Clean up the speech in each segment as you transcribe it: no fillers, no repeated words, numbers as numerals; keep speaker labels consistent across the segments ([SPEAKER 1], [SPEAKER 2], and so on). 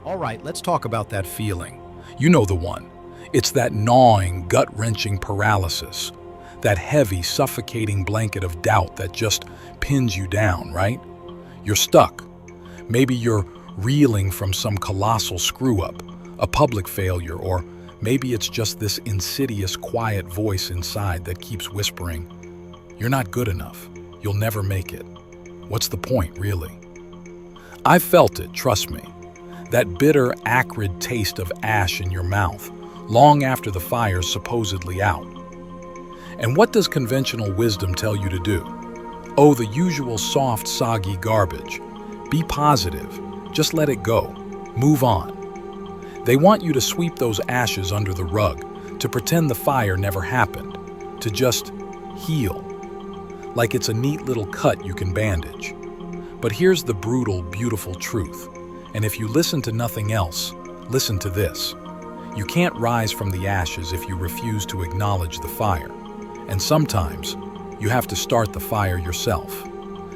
[SPEAKER 1] All right, let's talk about that feeling. You know the one. It's that gnawing, gut-wrenching paralysis, that heavy, suffocating blanket of doubt that just pins you down, right? You're stuck. Maybe you're reeling from some colossal screw-up, a public failure, or maybe it's just this insidious, quiet voice inside that keeps whispering, "You're not good enough. You'll never make it. What's the point, really?" I've felt it, trust me. That bitter, acrid taste of ash in your mouth, long after the fire's supposedly out. And what does conventional wisdom tell you to do? Oh, the usual soft, soggy garbage. Be positive. Just let it go. Move on. They want you to sweep those ashes under the rug, to pretend the fire never happened, to just heal. Like it's a neat little cut you can bandage. But here's the brutal, beautiful truth. And if you listen to nothing else, listen to this. You can't rise from the ashes if you refuse to acknowledge the fire. And sometimes, you have to start the fire yourself.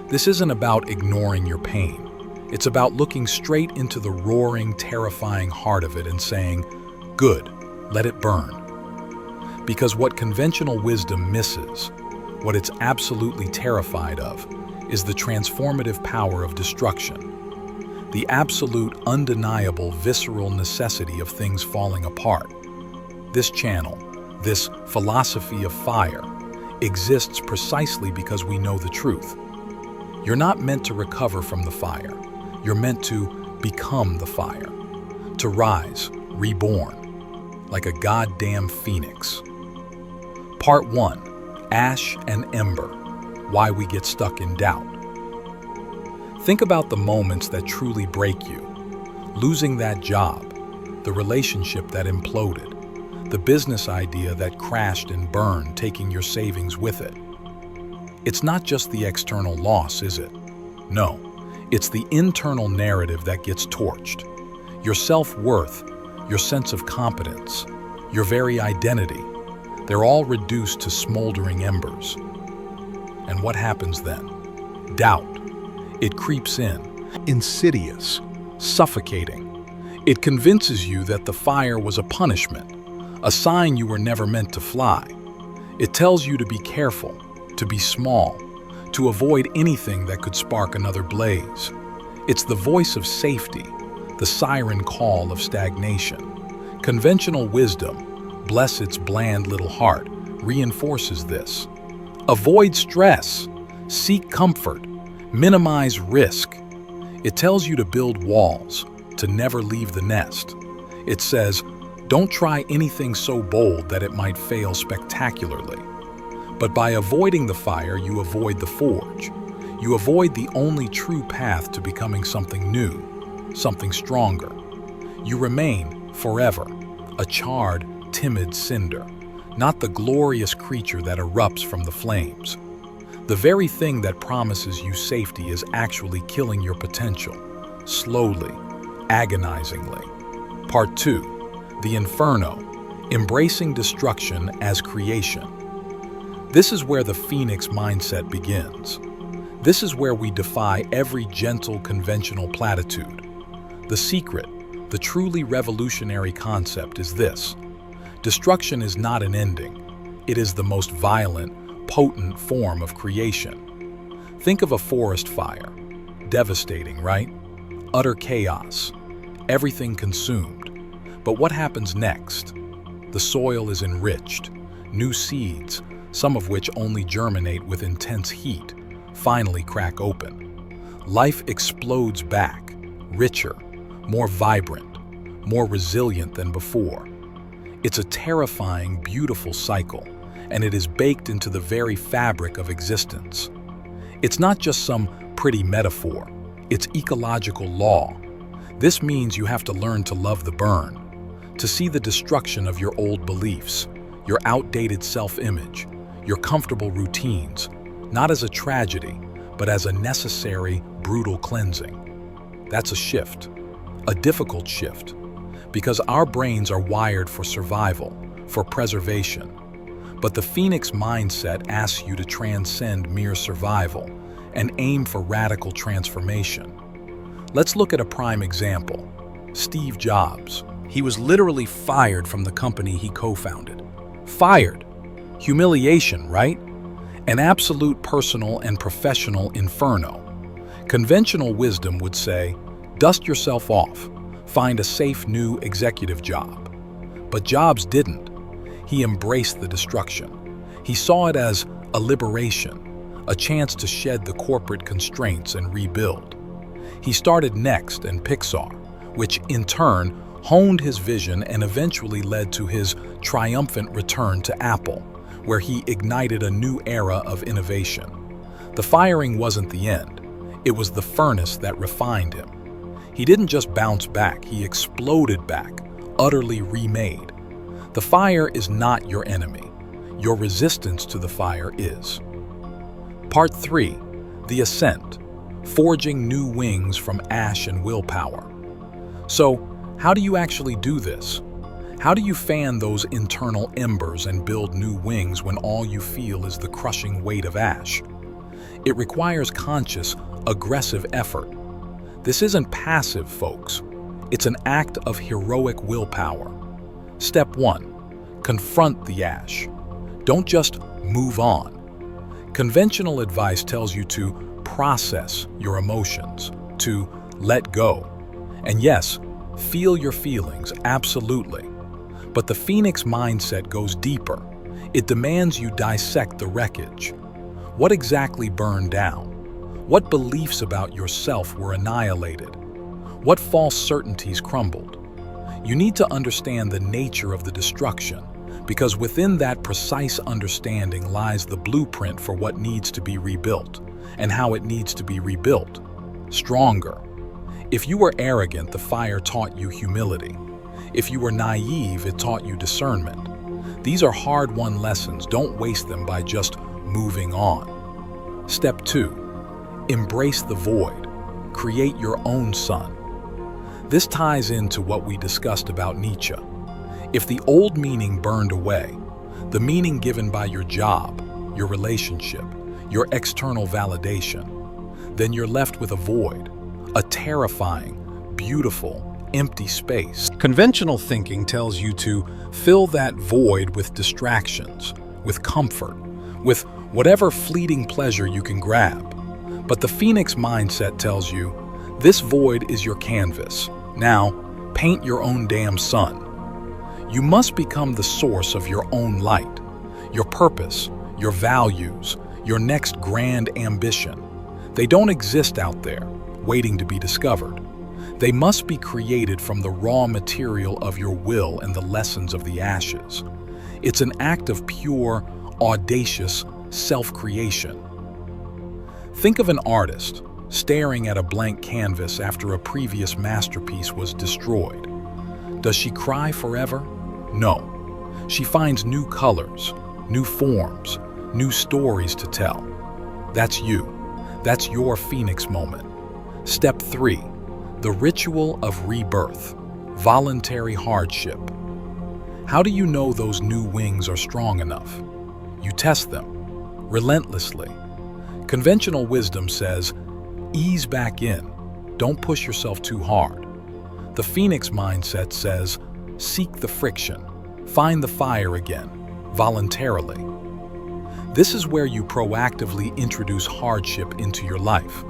[SPEAKER 1] This isn't about ignoring your pain. It's about looking straight into the roaring, terrifying heart of it and saying, "Good, let it burn." Because what conventional wisdom misses, what it's absolutely terrified of, is the transformative power of destruction. The absolute, undeniable, visceral necessity of things falling apart. This channel, this philosophy of fire, exists precisely because we know the truth. You're not meant to recover from the fire. You're meant to become the fire, to rise, reborn, like a goddamn phoenix. Part 1, Ash and Ember, Why We Get Stuck in Doubt. Think about the moments that truly break you. Losing that job, the relationship that imploded, the business idea that crashed and burned, taking your savings with it. It's not just the external loss, is it? No, it's the internal narrative that gets torched. Your self-worth, your sense of competence, your very identity, they're all reduced to smoldering embers. And what happens then? Doubt. It creeps in, insidious, suffocating. It convinces you that the fire was a punishment, a sign you were never meant to fly. It tells you to be careful, to be small, to avoid anything that could spark another blaze. It's the voice of safety, the siren call of stagnation. Conventional wisdom, bless its bland little heart, reinforces this. Avoid stress, seek comfort, minimize risk. It tells you to build walls, to never leave the nest. It says, don't try anything so bold that it might fail spectacularly. But by avoiding the fire, you avoid the forge. You avoid the only true path to becoming something new, something stronger. You remain, forever, a charred, timid cinder, not the glorious creature that erupts from the flames. The very thing that promises you safety is actually killing your potential, slowly, agonizingly. Part 2, The Inferno, Embracing Destruction as Creation. This is where the Phoenix mindset begins. This is where we defy every gentle, conventional platitude. The secret, the truly revolutionary concept is this. Destruction is not an ending. It is the most violent, potent form of creation. Think of a forest fire. Devastating, right? Utter chaos. Everything consumed. But what happens next? The soil is enriched. New seeds, some of which only germinate with intense heat, finally crack open. Life explodes back, richer, more vibrant, more resilient than before. It's a terrifying, beautiful cycle, and it is baked into the very fabric of existence. It's not just some pretty metaphor, it's ecological law. This means you have to learn to love the burn, to see the destruction of your old beliefs, your outdated self-image, your comfortable routines, not as a tragedy, but as a necessary, brutal cleansing. That's a shift, a difficult shift, because our brains are wired for survival, for preservation. But the Phoenix mindset asks you to transcend mere survival and aim for radical transformation. Let's look at a prime example. Steve Jobs. He was literally fired from the company he co-founded. Fired. Humiliation, right? An absolute personal and professional inferno. Conventional wisdom would say, dust yourself off, find a safe new executive job. But Jobs didn't. He embraced the destruction. He saw it as a liberation, a chance to shed the corporate constraints and rebuild. He started Next and Pixar, which in turn honed his vision and eventually led to his triumphant return to Apple, where he ignited a new era of innovation. The firing wasn't the end. It was the furnace that refined him. He didn't just bounce back, he exploded back, utterly remade. The fire is not your enemy. Your resistance to the fire is. Part 3. The Ascent. Forging new wings from ash and willpower. So, how do you actually do this? How do you fan those internal embers and build new wings when all you feel is the crushing weight of ash? It requires conscious, aggressive effort. This isn't passive, folks. It's an act of heroic willpower. Step 1. Confront the ash. Don't just move on. Conventional advice tells you to process your emotions, to let go. And yes, feel your feelings, absolutely. But the Phoenix mindset goes deeper. It demands you dissect the wreckage. What exactly burned down? What beliefs about yourself were annihilated? What false certainties crumbled? You need to understand the nature of the destruction, because within that precise understanding lies the blueprint for what needs to be rebuilt, and how it needs to be rebuilt. Stronger. If you were arrogant, the fire taught you humility. If you were naive, it taught you discernment. These are hard-won lessons. Don't waste them by just moving on. Step 2. Embrace the void. Create your own sun. This ties into what we discussed about Nietzsche. If the old meaning burned away, the meaning given by your job, your relationship, your external validation, then you're left with a void, a terrifying, beautiful, empty space. Conventional thinking tells you to fill that void with distractions, with comfort, with whatever fleeting pleasure you can grab. But the Phoenix mindset tells you, this void is your canvas. Now, paint your own damn sun. You must become the source of your own light, your purpose, your values, your next grand ambition. They don't exist out there, waiting to be discovered. They must be created from the raw material of your will and the lessons of the ashes. It's an act of pure, audacious self-creation. Think of an artist staring at a blank canvas after a previous masterpiece was destroyed. Does she cry forever? No. She finds new colors, new forms, new stories to tell. That's you. That's your Phoenix moment. Step 3. The ritual of rebirth. Voluntary hardship. How do you know those new wings are strong enough? You test them, relentlessly. Conventional wisdom says, ease back in. Don't push yourself too hard. The Phoenix mindset says, seek the friction. Find the fire again, voluntarily. This is where you proactively introduce hardship into your life.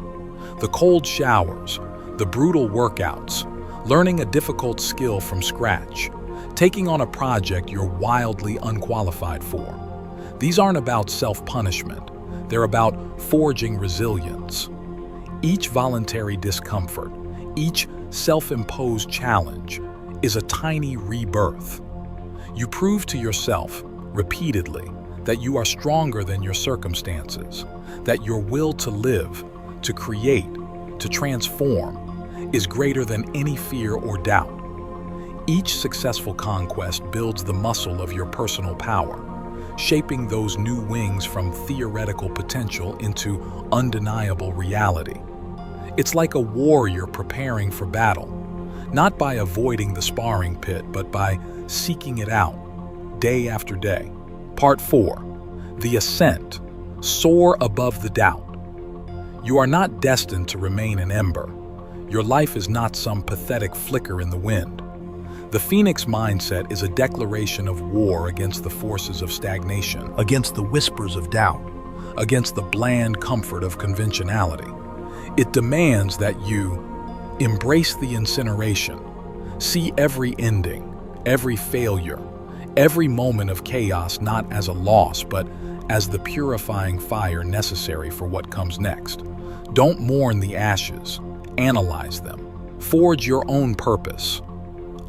[SPEAKER 1] The cold showers, the brutal workouts, learning a difficult skill from scratch, taking on a project you're wildly unqualified for. These aren't about self-punishment. They're about forging resilience. Each voluntary discomfort, each self-imposed challenge is a tiny rebirth. You prove to yourself, repeatedly, that you are stronger than your circumstances, that your will to live, to create, to transform, is greater than any fear or doubt. Each successful conquest builds the muscle of your personal power, shaping those new wings from theoretical potential into undeniable reality. It's like a warrior preparing for battle, not by avoiding the sparring pit, but by seeking it out, day after day. Part 4. The Ascent. Soar above the doubt. You are not destined to remain an ember. Your life is not some pathetic flicker in the wind. The Phoenix mindset is a declaration of war against the forces of stagnation,
[SPEAKER 2] against the whispers of doubt,
[SPEAKER 1] against the bland comfort of conventionality. It demands that you embrace the incineration, see every ending, every failure, every moment of chaos not as a loss, but as the purifying fire necessary for what comes next. Don't mourn the ashes, analyze them, forge your own purpose.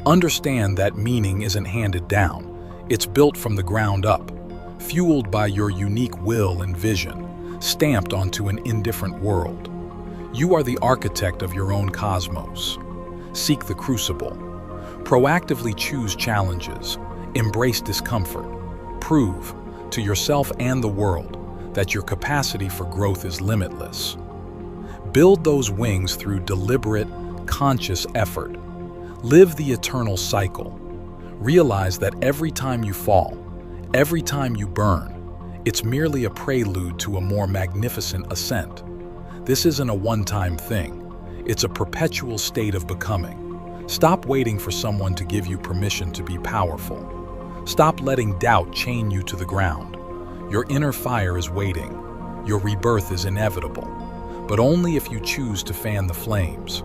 [SPEAKER 1] Understand that meaning isn't handed down, it's built from the ground up, fueled by your unique will and vision, stamped onto an indifferent world. You are the architect of your own cosmos. Seek the crucible. Proactively choose challenges, embrace discomfort, prove to yourself and the world that your capacity for growth is limitless. Build those wings through deliberate, conscious effort. Live the eternal cycle. Realize that every time you fall, every time you burn, it's merely a prelude to a more magnificent ascent. This isn't a one-time thing. It's a perpetual state of becoming. Stop waiting for someone to give you permission to be powerful. Stop letting doubt chain you to the ground. Your inner fire is waiting. Your rebirth is inevitable, but only if you choose to fan the flames.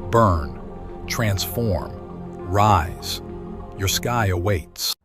[SPEAKER 1] Burn, transform, rise. Your sky awaits.